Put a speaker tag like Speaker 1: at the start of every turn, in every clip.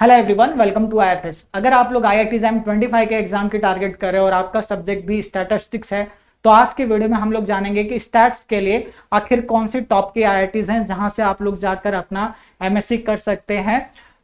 Speaker 1: Hello everyone, welcome to IFS. अगर आप लोग आईआईटी जैम 25 के एग्जाम की टारगेट कर रहे हो और आपका सब्जेक्ट भी स्टैटिस्टिक्स है, तो आज के वीडियो में हम लोग जानेंगे कि स्टैट्स के लिए आखिर कौन सी टॉप की आईआईटीज हैं जहां से आप लोग जाकर अपना एमएससी कर सकते हैं।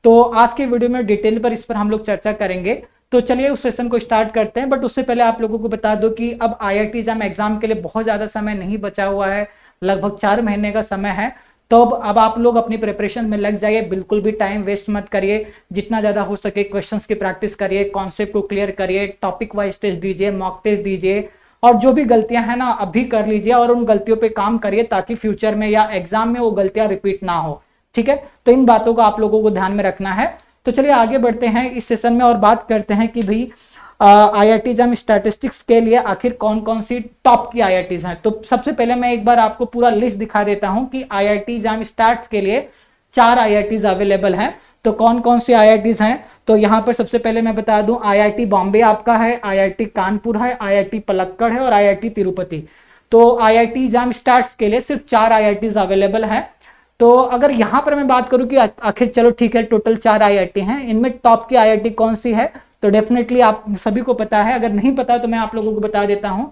Speaker 1: तो आज के वीडियो में डिटेल पर इस पर हम लोग चर्चा करेंगे। तो चलिए उस सेशन को स्टार्ट करते हैं, बट उससे पहले आप लोगों को बता दो कि अब आईआईटी जैम एग्जाम के लिए बहुत ज्यादा समय नहीं बचा हुआ है, लगभग 4 महीने का समय है। तो अब आप लोग अपनी प्रिपरेशन में लग जाइए, बिल्कुल भी टाइम वेस्ट मत करिए। जितना ज्यादा हो सके क्वेश्चंस की प्रैक्टिस करिए, कॉन्सेप्ट को क्लियर करिए, टॉपिक वाइज टेस्ट दीजिए, मॉक टेस्ट दीजिए, और जो भी गलतियां हैं ना अभी कर लीजिए और उन गलतियों पे काम करिए ताकि फ्यूचर में या एग्जाम में वो गलतियां रिपीट ना हो। ठीक है, तो इन बातों को आप लोगों को ध्यान में रखना है। तो चलिए आगे बढ़ते हैं इस सेशन में और बात करते हैं कि भाई आईआईटी जैम स्टैटिस्टिक्स के लिए आखिर कौन कौन सी टॉप की आईआईटीज हैं। तो सबसे पहले मैं एक बार आपको पूरा लिस्ट दिखा देता हूं कि आईआईटी जैम स्टैट्स के लिए 4 आईआईटीज अवेलेबल हैं। तो कौन कौन सी आईआईटीज हैं, तो यहां पर सबसे पहले मैं बता दूं, आईआईटी बॉम्बे आपका है, आईआईटी कानपुर है, आईआईटी पलक्कड़ है और आईआईटी तिरुपति। तो आईआईटी जैम स्टैट्स के लिए सिर्फ 4 आईआईटीज अवेलेबल हैं। तो अगर यहां पर मैं बात करूं कि आखिर चलो ठीक है, टोटल 4 आईआईटी हैं, इनमें टॉप की आईआईटी कौन सी है, तो डेफिनेटली आप सभी को पता है। अगर नहीं पता तो मैं आप लोगों को बता देता हूं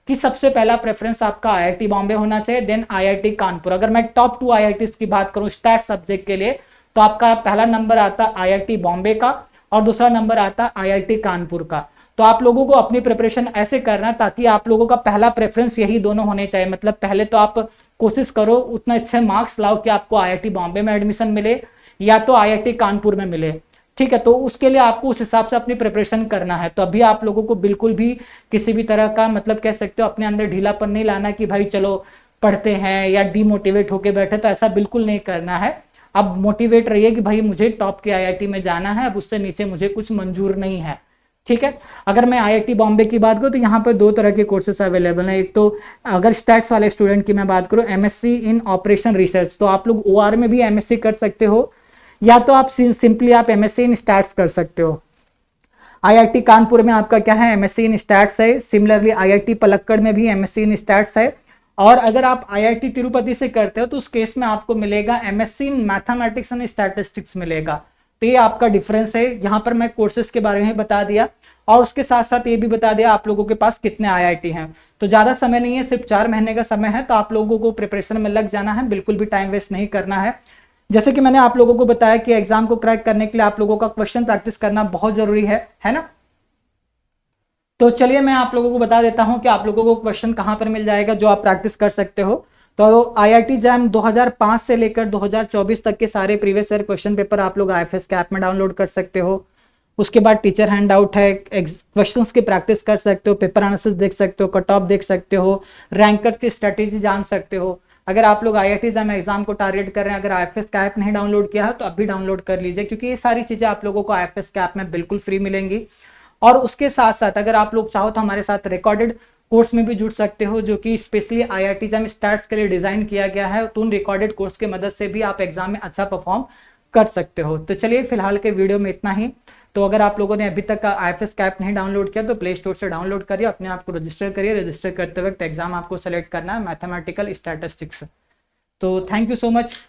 Speaker 1: कि सबसे पहला प्रेफरेंस आपका आईआईटी बॉम्बे होना चाहिए, देन आईआईटी कानपुर। अगर मैं टॉप 2 आईआईटीज की बात करूं स्टैट सब्जेक्ट के लिए, तो आपका पहला नंबर आता आईआईटी बॉम्बे का और दूसरा नंबर आता आईआईटी कानपुर का। तो आप लोगों को अपनी प्रिपरेशन ऐसे करना ताकि आप लोगों का पहला प्रेफरेंस यही दोनों होने चाहिए। मतलब पहले तो आप कोशिश करो उतना अच्छे मार्क्स लाओ कि आपको आईआईटी बॉम्बे में एडमिशन मिले या तो आईआईटी कानपुर में मिले। ठीक है, तो उसके लिए आपको उस हिसाब से अपनी प्रिपरेशन करना है। तो अभी आप लोगों को बिल्कुल भी किसी भी तरह का मतलब कह सकते हो अपने अंदर ढीलापन नहीं लाना कि भाई चलो पढ़ते हैं या डीमोटिवेट होके बैठे, तो ऐसा बिल्कुल नहीं करना है। अब मोटिवेट रहिए कि भाई मुझे टॉप के आईआईटी में जाना है, अब उससे नीचे मुझे कुछ मंजूर नहीं है। ठीक है, अगर मैं आईआईटी बॉम्बे की बात करूं तो यहाँ पर 2 तरह के कोर्सेस अवेलेबल हैं। एक तो अगर स्टैट्स वाले स्टूडेंट की मैं बात करूं, एमएससी इन ऑपरेशन रिसर्च, तो आप लोग ओआर में भी एमएससी कर सकते हो या तो आप सिंपली आप एमएससी इन स्टैट्स कर सकते हो। आईआईटी कानपुर में आपका क्या है, एमएससी इन स्टैट्स है। सिमिलरली आईआईटी पलक्कड़ में भी एमएससी इन स्टैट्स है। और अगर आप आईआईटी तिरुपति से करते हो तो उस केस में आपको मिलेगा MSc in mathematics and statistics मिलेगा। तो ये आपका डिफरेंस है। यहाँ पर मैं कोर्सेज के बारे में बता दिया और उसके साथ साथ ये भी बता दिया आप लोगों के पास कितने आईआईटी हैं। तो ज्यादा समय नहीं है, सिर्फ 4 महीने का समय है, तो आप लोगों को प्रिपरेशन में लग जाना है, बिल्कुल भी टाइम वेस्ट नहीं करना है। जैसे कि मैंने आप लोगों को बताया कि एग्जाम को क्रैक करने के लिए आप लोगों का क्वेश्चन प्रैक्टिस करना बहुत जरूरी है ना। तो चलिए मैं आप लोगों को बता देता हूं कि आप लोगों को क्वेश्चन कहां पर मिल जाएगा जो आप प्रैक्टिस कर सकते हो। तो आईआईटी जैम 2005 से लेकर 2024 तक के सारे प्रीवियस ईयर क्वेश्चन पेपर आप लोग आईएफएस के ऐप में डाउनलोड कर सकते हो। उसके बाद टीचर हैंड आउट है, क्वेश्चंस की प्रैक्टिस कर सकते हो, पेपर एनालिसिस देख सकते हो, कट ऑफ देख सकते हो, रैंकर्स की स्ट्रेटेजी जान सकते हो। अगर आप लोग आईआईटी जैम एग्जाम को टारगेट कर रहे हैं, अगर आईएफएस का ऐप नहीं डाउनलोड किया है तो अभी डाउनलोड कर लीजिए, क्योंकि ये सारी चीजें आप लोगों को आईएफएस के ऐप में बिल्कुल फ्री मिलेंगी। और उसके साथ साथ अगर आप लोग चाहो तो हमारे साथ रिकॉर्डेड कोर्स में भी जुड़ सकते हो, जो कि स्पेशली आईआईटी जैम स्टैट्स के लिए डिजाइन किया गया है। तो उन रिकॉर्डेड कोर्स की मदद से भी आप एग्जाम में अच्छा परफॉर्म कर सकते हो। तो चलिए फिलहाल के वीडियो में इतना ही। तो अगर आप लोगों ने अभी तक आईएफएस का ऐप नहीं डाउनलोड किया तो प्ले स्टोर से डाउनलोड करिए, अपने आप को रजिस्टर करिए। रजिस्टर करते वक्त एग्जाम आपको सेलेक्ट करना है मैथमेटिकल स्टैटिस्टिक्स। तो थैंक यू सो मच।